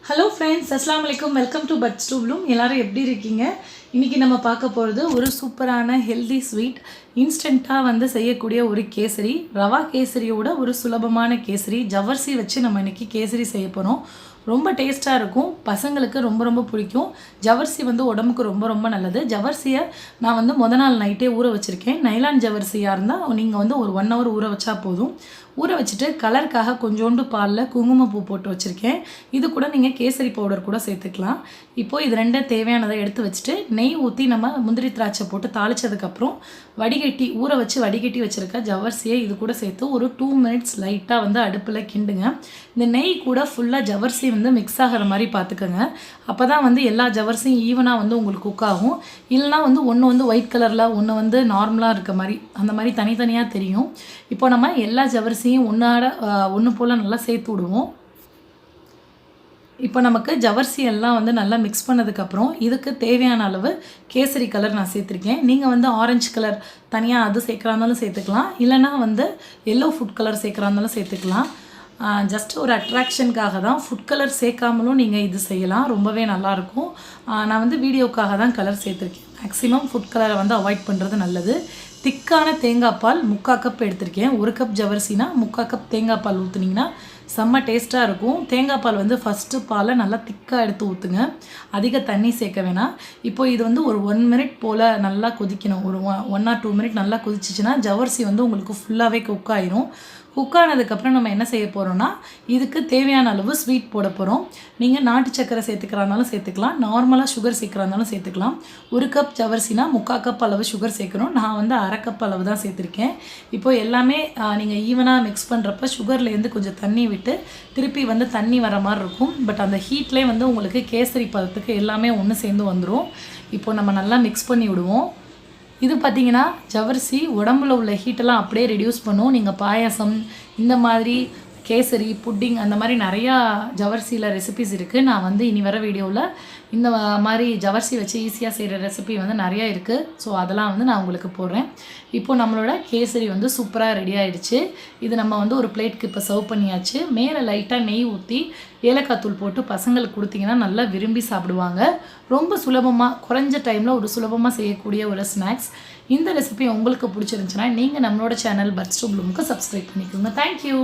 Hello friends, அஸ்ஸலாமு அலைக்கும். Welcome to buds to bloom. எல்லோரும் எப்படி இருக்கீங்க? இன்றைக்கி நம்ம பார்க்க போகிறது ஒரு சூப்பரான ஹெல்தி ஸ்வீட். இன்ஸ்டண்ட்டாக செய்யக்கூடிய ஒரு கேசரி, ரவா கேசரியோட ஒரு சுலபமான கேசரி. ஜவ்வரிசி வச்சு நம்ம இன்றைக்கி கேசரி செய்ய போகிறோம். ரொம்ப டேஸ்ட்டாக இருக்கும், பசங்களுக்கு ரொம்ப ரொம்ப பிடிக்கும். ஜவ்வரிசி உடம்புக்கு ரொம்ப ரொம்ப நல்லது. ஜவ்வரிசியை நான் முத நாள் நைட்டே ஊற வச்சுருக்கேன். நைலான் ஜவ்வரிசியாக இருந்தால் நீங்கள் ஒரு 1 hour ஊற வச்சா போதும். ஊற வச்சுட்டு கலருக்காக கொஞ்சோண்டு பாலில் குங்குமப்பூ போட்டு வச்சுருக்கேன். இது கூட நீங்கள் கேசரி பவுடர் கூட சேர்த்துக்கலாம். இப்போது இது ரெண்டும் தேவையானதை எடுத்து வச்சுட்டு நெய் ஊற்றி நம்ம முந்திரி திராட்சை போட்டு தாளித்ததுக்கப்புறம் வடிகட்டி ஊற வச்சு வடிகட்டி வச்சுருக்க ஜவ்வரிசியை இது கூட சேர்த்து ஒரு 2 minutes லைட்டாக அடுப்பில் கிண்டுங்க. இந்த நெய் கூட ஃபுல்லாக ஜவ்வரிசி மிக்ஸ் ஆகிற மாதிரி பார்த்துக்கோங்க. அப்போ தான் எல்லா ஜவ்வரிசியும் ஈவனாக உங்களுக்கு குக் ஆகும். இல்லைனா ஒன்று ஒயிட் கலரில் ஒன்று நார்மலாக இருக்க மாதிரி அந்த மாதிரி தனித்தனியாக தெரியும். இப்போ நம்ம எல்லா ஜவ்வரிசியும் ஒன்று போல் நல்லா சேர்த்து விடுவோம். இப்போ நமக்கு ஜவ்வரிசி எல்லாம் நல்லா மிக்ஸ் பண்ணதுக்கப்புறம் இதுக்கு தேவையான அளவு கேசரி கலர் நான் சேர்த்துருக்கேன். நீங்கள் ஆரஞ்சு கலர் தனியாக அது சேர்க்குறா இருந்தாலும் சேர்த்துக்கலாம், இல்லைனா எல்லோ ஃபுட் கலர் சேர்க்குறா இருந்தாலும் சேர்த்துக்கலாம். ஜஸ்ட் ஒரு அட்ராக்ஷனுக்காக தான். ஃபுட் கலர் சேர்க்காமலும் நீங்கள் இது செய்யலாம், ரொம்பவே நல்லாயிருக்கும். நான் வீடியோக்காக தான் கலர் சேர்த்துருக்கேன். மேக்ஸிமம் ஃபுட் கலரை அவாய்ட் பண்ணுறது நல்லது. திக்கான தேங்காய் பால் 3/4 கப் எடுத்திருக்கேன். 1 கப் ஜவ்வரிசினா 3/4 கப் தேங்காய் பால் ஊற்றுனீங்கன்னா செம்ம டேஸ்ட்டாக இருக்கும். தேங்காய் பால் ஃபஸ்ட்டு பாலை நல்லா திக்காக எடுத்து ஊற்றுங்க, அதிக தண்ணி சேர்க்க வேணாம். இப்போ இது ஒரு 1 minute போல் நல்லா கொதிக்கணும். ஒரு 1 or 2 minutes நல்லா கொதிச்சிச்சின்னா ஜவ்வரிசி உங்களுக்கு ஃபுல்லாகவே குக் ஆயிரும். குக் ஆனதுக்கப்புறம் நம்ம என்ன செய்ய போகிறோம்னா, இதுக்கு தேவையான அளவு ஸ்வீட் போட போகிறோம். நீங்கள் நாட்டு சக்கரை சேர்த்துக்கிறாருந்தாலும் சேர்த்துக்கலாம், நார்மலாக சுகர் சேர்க்குறாருந்தாலும் சேர்த்துக்கலாம். 1 கப் ஜவ்வரிசினா 3/4 கப் அளவு சுகர் சேர்க்கணும். நான் 1/2 கப் அளவு தான் சேர்த்துருக்கேன். இப்போது எல்லாமே நீங்கள் ஈவனாக மிக்ஸ் பண்ணுறப்ப சுகர்லேருந்து கொஞ்சம் தண்ணி விட்டு திருப்பி தண்ணி வர மாதிரி இருக்கும். பட் அந்த ஹீட்லேயே உங்களுக்கு கேசரி பதத்துக்கு எல்லாமே ஒன்று சேர்ந்து வந்துடும். இப்போது நம்ம நல்லா மிக்ஸ் பண்ணி விடுவோம். இது பார்த்திங்கன்னா ஜவ்வரிசி உடம்புல உள்ள ஹீட்டெல்லாம் அப்படியே ரெடியூஸ் பண்ணும். நீங்கள் பாயாசம், இந்த மாதிரி கேசரி, புட்டிங், அந்த மாதிரி நிறையா ஜவ்வரிசியில் ரெசிபிஸ் இருக்குது. நான் இனி வர வீடியோவில் இந்த மாதிரி ஜவ்வரிசி வச்சு ஈஸியாக செய்கிற ரெசிபி நிறையா இருக்குது. ஸோ அதெல்லாம் நான் உங்களுக்கு போடுறேன். இப்போது நம்மளோட கேசரி சூப்பராக ரெடி ஆகிடுச்சு. இது நம்ம ஒரு பிளேட்டுக்கு இப்போ சர்வ் பண்ணியாச்சு. மேலே லைட்டாக நெய் ஊற்றி ஏலக்காய் தூள் போட்டு பசங்களுக்கு கொடுத்தீங்கன்னா நல்லா விரும்பி சாப்பிடுவாங்க. ரொம்ப சுலபமாக குறைஞ்ச டைமில் ஒரு சுலபமாக செய்யக்கூடிய ஒரு ஸ்நாக்ஸ். இந்த ரெசிபி உங்களுக்கு பிடிச்சிருந்துச்சுன்னா நீங்கள் நம்மளோட சேனல் பட்ஸ் டு ப்ளூமுக்கு சப்ஸ்கிரைப் பண்ணிக்கோங்க. தேங்க்யூ.